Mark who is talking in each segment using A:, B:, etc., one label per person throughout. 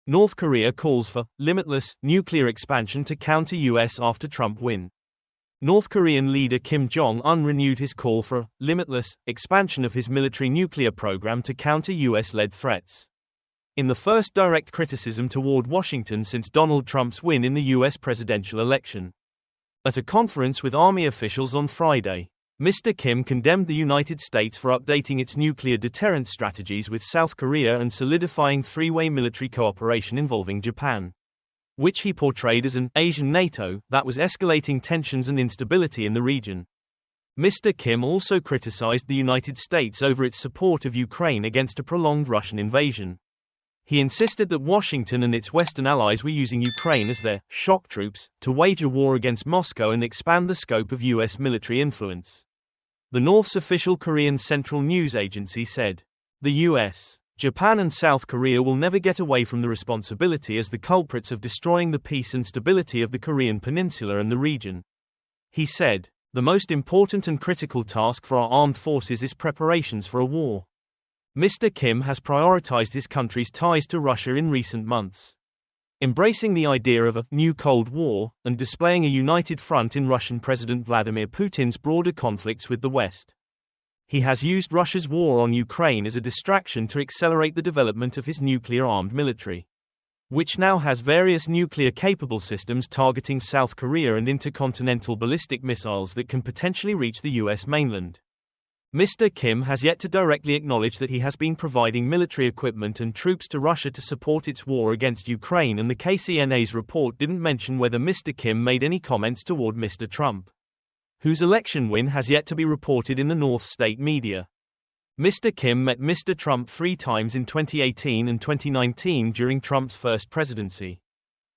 A: North Korea calls for limitless nuclear expansion to counter US after Trump win. North Korean leader Kim Jong-un renewed his call for a limitless expansion of his military nuclear program to counter US-led threats. In the first direct criticism toward Washington since Donald Trump's win in the US presidential election. At a conference with Army officials on Friday, Mr. Kim condemned the United States for updating its nuclear deterrence strategies with South Korea and solidifying three-way military cooperation involving Japan, which he portrayed as an Asian Nato that was escalating tensions and instability in the region. Mr. Kim also criticized the United States over its support of Ukraine against a prolonged Russian invasion. He insisted that Washington and its Western allies were using Ukraine as their shock troops to wage a war against Moscow and expand the scope of U.S. military influence. The North's official Korean Central News Agency said, "The U.S., Japan and South Korea will never get away from the responsibility as the culprits of destroying the peace and stability of the Korean Peninsula and the region." He said, "The most important and critical task for our armed forces is preparations for a war." Mr. Kim has prioritized his country's ties to Russia in recent months, embracing the idea of a new Cold War and displaying a united front in Russian President Vladimir Putin's broader conflicts with the West. He has used Russia's war on Ukraine as a distraction to accelerate the development of his nuclear-armed military, which now has various nuclear-capable systems targeting South Korea and intercontinental ballistic missiles that can potentially reach the U.S. mainland. Mr. Kim has yet to directly acknowledge that he has been providing military equipment and troops to Russia to support its war against Ukraine, and the KCNA's report didn't mention whether Mr. Kim made any comments toward Mr. Trump, whose election win has yet to be reported in the North state media. Mr. Kim met Mr. Trump 3 times in 2018 and 2019 during Trump's first presidency.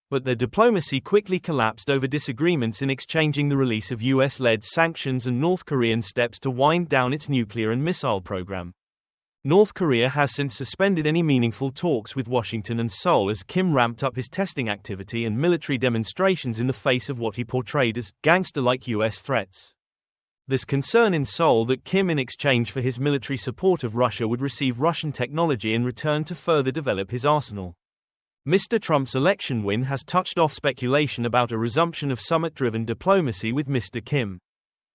A: But their diplomacy quickly collapsed over disagreements in exchanging the release of US-led sanctions and North Korean steps to wind down its nuclear and missile program. North Korea has since suspended any meaningful talks with Washington and Seoul as Kim ramped up his testing activity and military demonstrations in the face of what he portrayed as gangster-like US threats. There's concern in Seoul that Kim, in exchange for his military support of Russia, would receive Russian technology in return to further develop his arsenal. Mr. Trump's election win has touched off speculation about a resumption of summit-driven diplomacy with Mr. Kim,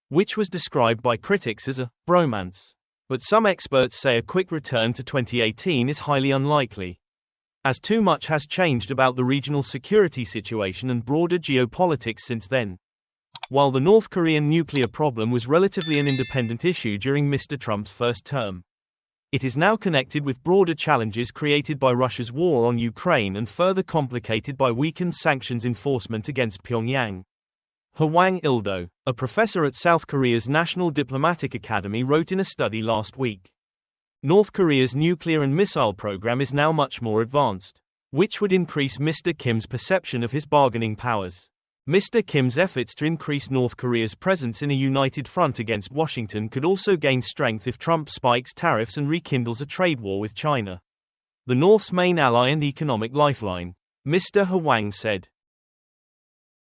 A: which was described by critics as a bromance. But some experts say a quick return to 2018 is highly unlikely, as too much has changed about the regional security situation and broader geopolitics since then. While the North Korean nuclear problem was relatively an independent issue during Mr. Trump's first term, it is now connected with broader challenges created by Russia's war on Ukraine and further complicated by weakened sanctions enforcement against Pyongyang. Hwang Il-do, a professor at South Korea's National Diplomatic Academy, wrote in a study last week, North Korea's nuclear and missile program is now much more advanced, which would increase Mr. Kim's perception of his bargaining powers. Mr. Kim's efforts to increase North Korea's presence in a united front against Washington could also gain strength if Trump spikes tariffs and rekindles a trade war with China, the North's main ally and economic lifeline, Mr. Hwang said.